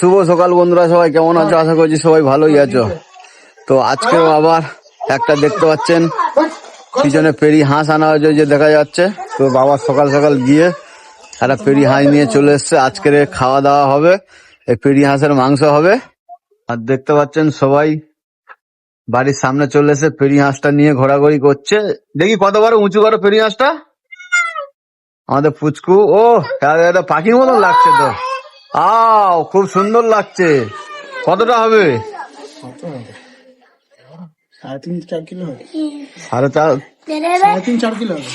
শুভ সকাল বন্ধুরা, সবাই কেমন আছো? আশা করছি সবাই ভালোই আছো। তো আজকেও আবার একটা দেখতে পাচ্ছেন পিছনে পেরি হাঁস আনা হয়েছে, যে দেখা যাচ্ছে। তো বাবা সকাল সকাল গিয়ে একটা পেরি হাঁস নিয়ে চলে এসছে। আজকের খাওয়া দাওয়া হবে, এই পেরি হাঁসের মাংস হবে। আর দেখতে পাচ্ছেন সবাই বাড়ির সামনে চলে এসে পেরি হাঁসটা নিয়ে ঘোরাঘুরি করছে। দেখি কত বড় উঁচু করো পেরি হাঁসটা আমাদের পুচকু। ও পাখির মতন লাগছে তো। খুব সুন্দর লাগছে। কতটা হবে?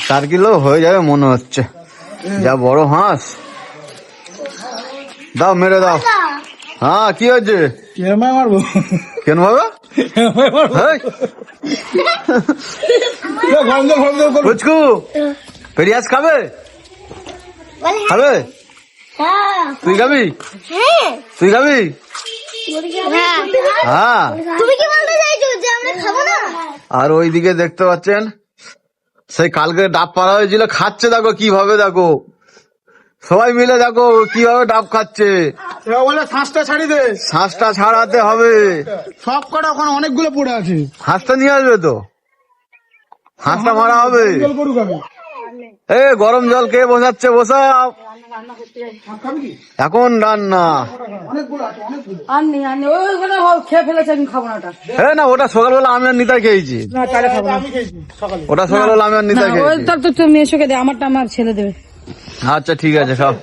4 কিলো হয়ে যাবে মনে হচ্ছে। যা বড় হাঁস। দাও, মেরে দাও। হ্যাঁ, কি হয়েছে? মারবো কেন বাবা? পুচকু পেরিয়াস খাবে? খাবে? তুই খাবি? তুই খাবি? হ্যাঁ। তুমি কি বলতে চাইছো যে আমরা খাবো না? আর ওইদিকে দেখতে পাচ্ছেন সেই কালকে ডাব পাড়া হয়েছিল, খাচ্ছে দেখো কিভাবে, দেখো সবাই মিলে দেখো কিভাবে ডাব খাচ্ছে। বলে শ্বাসটা ছাড়ি দে, শ্বাসটা ছাড়াতে হবে। সব কটা ওখানে অনেকগুলো পড়ে আছে। হাঁসটা নিয়ে আসবে তো, হাঁসটা মারা হবে। গরম জল কে বসাচ্ছে? বসা এখন রান্না। না, ওটা সকালবেলা আমি আর নিতাই খেয়েছি। ওটা সকালবেলা আমি আর নিতাই খেয়েছি। তুমি এসে দে, আমারটা আমার ছেলে দেবে। আচ্ছা ঠিক আছে, সব।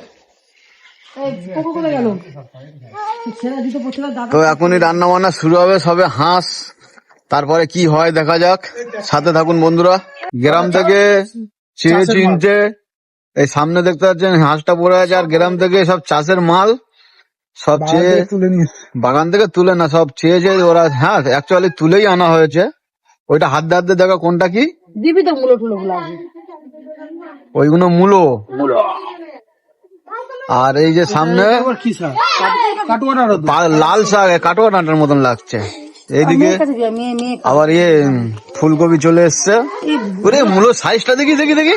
তো এখনই রান্না বান্না শুরু হবে, সবে হাঁস, তারপরে কি হয় দেখা যাক। সাথে থাকুন বন্ধুরা। গ্রাম থেকে চিনে চিনছে, এই সামনে দেখতে পাচ্ছেন হাঁসটা পড়ে আছে। আর গ্রাম থেকে সব চাষের মাল সব চেয়ে বাগান থেকে তুলে না, সব চেয়েছে ওরা। হ্যাঁ, অ্যাকচুয়ালি তুলেই আনা হয়েছে। ওইটা হাত দিয়ে দেখো কোনটা কি দিবি তো, মুলো টুলো গুলো ওইগুলো মূলো। আর এই যে সামনে লাল শাক, কাটোয়া ডাঁটার মতন লাগছে। এইদিকে আবার ফুলকপি চলে এসছে। ওরে মূলো সাইজটা দেখি দেখি দেখি।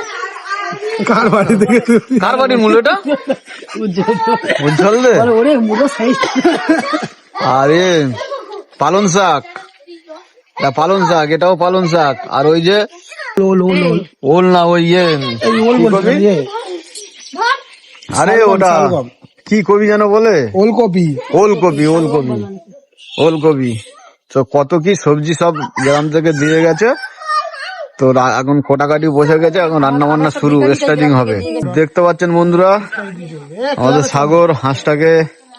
কার বাড়ির মূলোটা? উজ্জ্বল দে। আরে পালং শাক, পালং শাক, এটাও পালং শাক। আর ওই যে ওল না, ওই আরে ওটা কি কবি যেন বলে? ওলকপি। ওলকপি, ওলকপি, ওলকপি। তো কত কি সবজি সব গ্রাম থেকে দিয়ে গেছে। তো এখন কোটাকাটি বসে গেছে, এখন রান্না বান্না শুরু, স্টার্টিং হবে। দেখতে পাচ্ছেন বন্ধুরা, আমাদের সাগর হাঁসটাকে,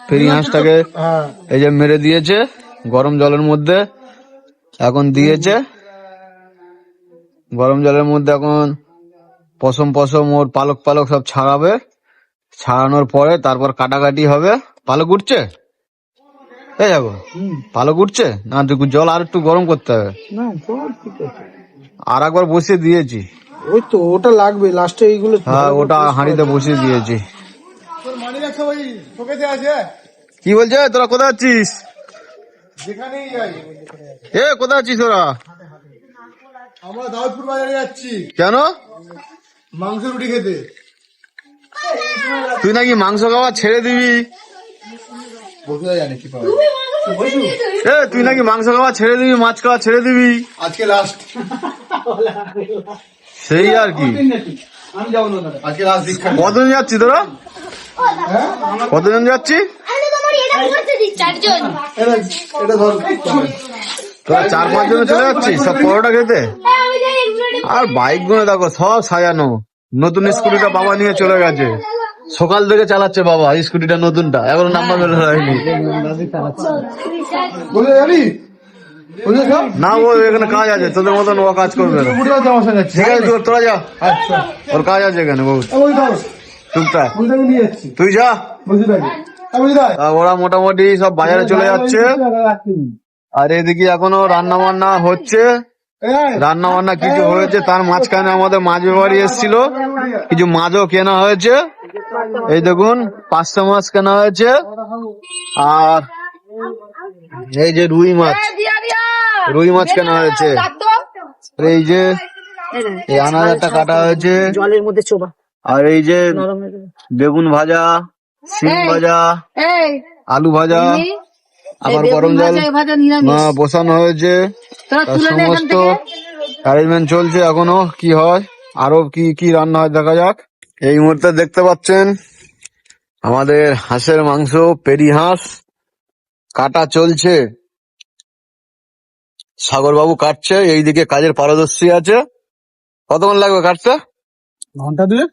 পেরি হাঁসটাকে এই যে মেরে দিয়েছে গরম জলের মধ্যে। এখন দিয়েছে গরম জলের মধ্যে, এখন পশম পশম ওর পালক পালক সব ছাড়াবে। ছাড়ানোর পরে তারপর কাটাকাটি হবে। পালক উঠছে, এই যাবো পালক উঠছে না, জল আর একটু গরম করতে হবে। আর একবার বসিয়ে দিয়েছি। ওই তো ওটা লাগবে লাস্টে, এইগুলো। হ্যাঁ, ওটা হাঁড়িতে বসিয়ে দিয়েছি। কি বলছে? তোরা কোথায় আছিস? কোথায় আছিস তোরা? আমরা দাউদপুর বাজারে যাচ্ছি। কেন? মাংস রুটি খেতে। তুই নাকি মাংস খাওয়া ছেড়ে দিবি? তুই নাকি মাংস খাওয়া ছেড়ে দিবি, মাছ খাওয়া ছেড়ে দিবি? আজকে লাস্ট। সেই আর কি। আজকে লাস্ট দীক্ষা। কতজন যাচ্ছি তোরা? কতজন যাচ্ছি? তোরা 4-5 জনে চলে যাচ্ছিস সব পরোটা খেতে। আর বাইক গুলো দেখো সব সাজানো। নতুন স্কুটিটা বাবা নিয়ে চলে গেছে, সকাল থেকে চালাচ্ছে বাবা স্কুটিটা নতুনটা, এখনো নাম্বার বের হয়নি। না, ও এখানে কাজ আছে, তোদের মতন ও কাজ করবে না। ঠিক আছে, তোরা যা, ওর কাজ আছে এখানে বহুত। টুকটাক তুই যা। ওরা মোটামুটি সব বাজারে চলে যাচ্ছে। আর এদিকে এখনো রান্না বান্না হচ্ছে। রান্না বান্না কিছু হয়েছে, তার মাঝখানে আমাদের মাছ ব্যাপারী এসেছিল, কিছু মাছও কেনা হয়েছে। এই দেখুন 500 মাছ কেনা হয়েছে। আর এই যে রুই মাছ কেনা হয়েছে। এই যে এই আনাজটা কাটা হয়েছে জলের মধ্যে চোবা। আর এই যে বেগুন ভাজা, শিম ভাজা, আলু ভাজা, আবার গরম জল বসানো হয়েছে, তার সমস্ত অ্যারেঞ্জমেন্ট চলছে এখনো। কি হয় আরো কি কি রান্না হয় দেখা যাক। এই মুহূর্তে দেখতে পাচ্ছেন আমাদের হাঁসের মাংস, পেরি হাঁস কাটা চলছে। সাগর বাবু কাটছে, এইদিকে কাজের পারদর্শী আছে। কতক্ষণ লাগবে কাটতে? ঘন্টা দুয়ে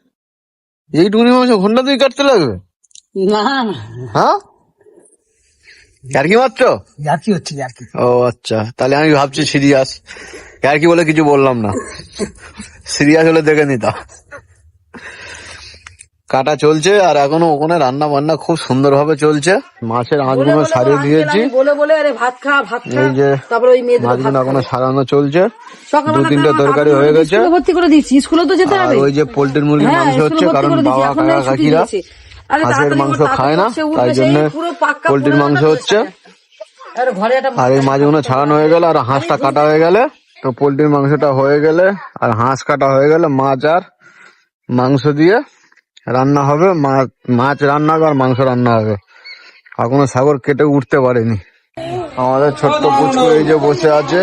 এইটুকুনি মাংস ঘন্টা 2 কাটতে লাগবে? না হ্যাঁ, আর কি মাত্র? ইয়ার্কি হচ্ছে ইয়ার্কি। ও আচ্ছা, তাহলে আমি ভাবছি সিরিয়াস। আর কি বলে কিছু বললাম না, সিরিয়াস হলে দেখে নিতাম। কাটা চলছে আর এখনো ওখানে রান্না বান্না খুব সুন্দর ভাবে চলছে। মাছের আঁচগুলো সারিয়ে দিয়েছি, বলে বলে আরে ভাত খা ভাত খা, এই যে তারপরে ওই মেয়েদের মাছগুলো এখনো সারানো চলছে। সকালবেলা 2-3টে তরকারি হয়ে গেছে। স্কুলে ভর্তি করে দিচ্ছি, স্কুলে তো যেতে আর হবে। ওই যে পোল্ট্রির মুরগির হ্যাঁ, মাংস স্কুলে হচ্ছে, ভর্তি কারণ করে দিচ্ছি, বাবা এখন কাকা ছুটি কাকিরা দিয়েছে। আরে হাঁসের তাড়াতাড়ি মাংস তাড়াতাড়ি খায় না, সে উঠবে, তাই সেই জন্য পুরো পাক্কা পোল্ট্রির পুরো মাংস রান্না হচ্ছে। আরে ঘরে একটা আর এই মাছগুলো ছাড়ানো হয়ে গেলে আর হাঁসটা কাটা হয়ে গেলে, তো পোল্ট্রির মাংসটা হয়ে গেলে আর হাঁস কাটা হয়ে গেলে মাছ আর মাংস দিয়ে রান্না হবে। মাছ রান্না হবে আর মাংস রান্না হবে। এখনো সাগর কেটে উঠতে পারেনি। আমাদের ছোট্ট পুচকু এই যে বসে আছে,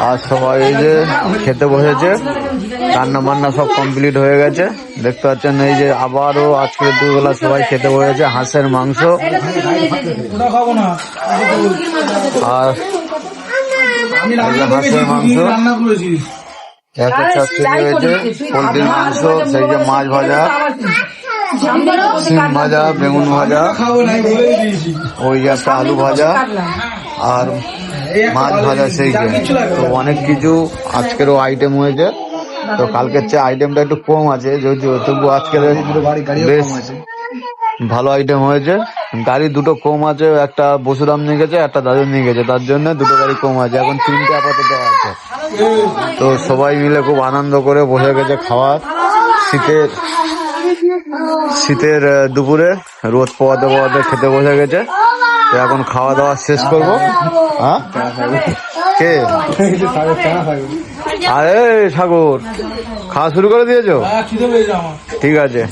আর সবাই এই যে খেতে বসেছে। রান্না বান্না সব কমপ্লিট হয়ে গেছে। দেখতে পাচ্ছেন এই যে আবারও আজকে দুবেলা সবাই খেতে বসেছে হাঁসের মাংস আর এই যে হাঁসের মাংস একটা চারটে রয়েছে, পোল্ট্রির মাংস, সেই যে মাছ ভাজা, সিম ভাজা, বেগুন ভাজা, ওই যে একটা আলু ভাজা আর মাছ ভাজা। সেই যে তো অনেক কিছু আজকেরও আইটেম হয়েছে। তো কালকের চেয়ে আইটেমটা একটু কম আছে, যদিও তবু আজকের বেশ ভালো আইটেম হয়েছে। গাড়ি দুটো কম আছে, একটা বসুরাম নিয়ে গেছে, একটা দাদু নিয়ে গেছে, তার জন্য দুটো গাড়ি কম আছে। এখন 3টে আপাতত আছে। তো সবাই মিলে খুব আনন্দ করে বসে গেছে খাওয়ার। শীতের দুপুরে রোদ পোয়াতে পোয়াতে খেতে বসে গেছে। তো এখন খাওয়া দাওয়া শেষ করবো। হ্যাঁ কে? আরে সাগর খাওয়া শুরু করে দিয়েছো? ঠিক আছে,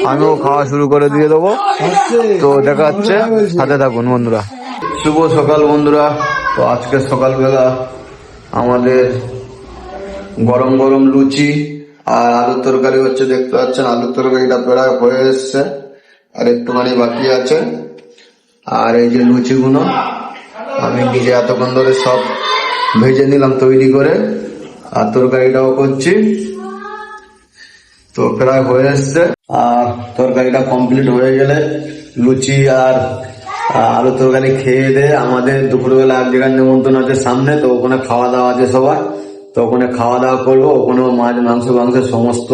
আমিও খাওয়া শুরু করে দিয়ে দেবো। তো দেখা হচ্ছে, সাথে থাকুন বন্ধুরা। শুভ সকাল বন্ধুরা। তো আজকে সকালবেলা আমাদের গরম গরম লুচি আর আলুর তরকারি হচ্ছে। দেখতে পাচ্ছেন আলুর তরকারিটা প্রায় হয়ে এসছে, আর একটুখানি বাকি আছে। আর এই যে লুচিগুলো আমি নিজে এতক্ষণ ধরে সব ভেজে নিলাম তৈরি করে, আর তরকারিটাও করছি। তো প্রায় হয়ে এসছে, আর তরকারিটা কমপ্লিট হয়ে গেলে লুচি আর আলু তরকারি খেয়ে দিয়ে আমাদের দুপুরবেলা এক জায়গায় নিমন্ত্রণ আছে সামনে। তো ওখানে খাওয়া দাওয়া আছে সবার। তো ওখানে খাওয়া দাওয়া করবো। ওখানেও মাছ মাংসের সমস্ত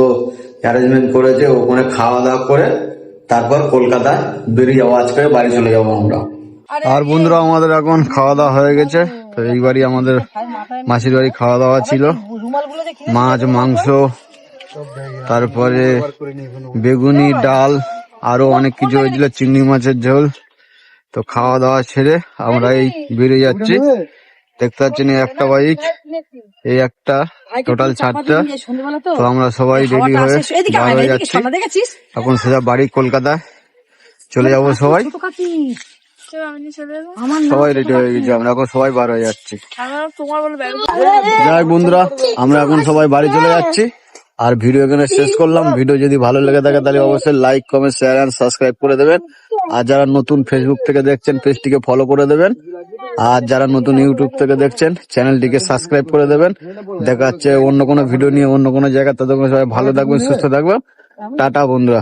অ্যারেঞ্জমেন্ট করেছে। ওখানে খাওয়া দাওয়া করে তারপর কলকাতায় বেরিয়ে যাবো, আজকে বাড়ি চলে যাবো আমরা। আর বন্ধুরা আমাদের এখন খাওয়া দাওয়া হয়ে গেছে। তো এই বাড়ি আমাদের মাসির বাড়ি খাওয়া দাওয়া ছিল, মাছ মাংস, তারপরে বেগুনি ডাল, আরো অনেক কিছু হয়েছিল, চিংড়ি মাছের ঝোল। তো খাওয়া দাওয়া ছেড়ে আমরা এই বেরিয়ে যাচ্ছি। দেখতে পাচ্ছেন এই একটা বাইক, এই একটা, টোটাল 4টা। তো আমরা সবাই রেডি হয়ে বার হয়ে যাচ্ছি। এখন সোজা বাড়ি কলকাতায় চলে যাবো সবাই। সবাই রেডি হয়ে গেছি, আমরা এখন সবাই বার হয়ে যাচ্ছি। যাই হোক বন্ধুরা, আমরা এখন সবাই বাড়ি চলে যাচ্ছি। আর ভিডিও এখানে শেষ করলাম। ভিডিও যদি ভালো লেগে থাকে তাহলে অবশ্যই like, comment, share and subscribe করে দেবেন। আর যারা নতুন ফেসবুক থেকে দেখছেন পেজটিকে ফলো করে দেবেন। আর যারা নতুন ইউটিউব থেকে দেখছেন চ্যানেলটিকে সাবস্ক্রাইব করে দেবেন। দেখা হচ্ছে অন্য কোনো ভিডিও নিয়ে অন্য কোনো জায়গায়। ততক্ষণ সবাই ভালো থাকবেন, সুস্থ থাকবেন। টাটা বন্ধুরা।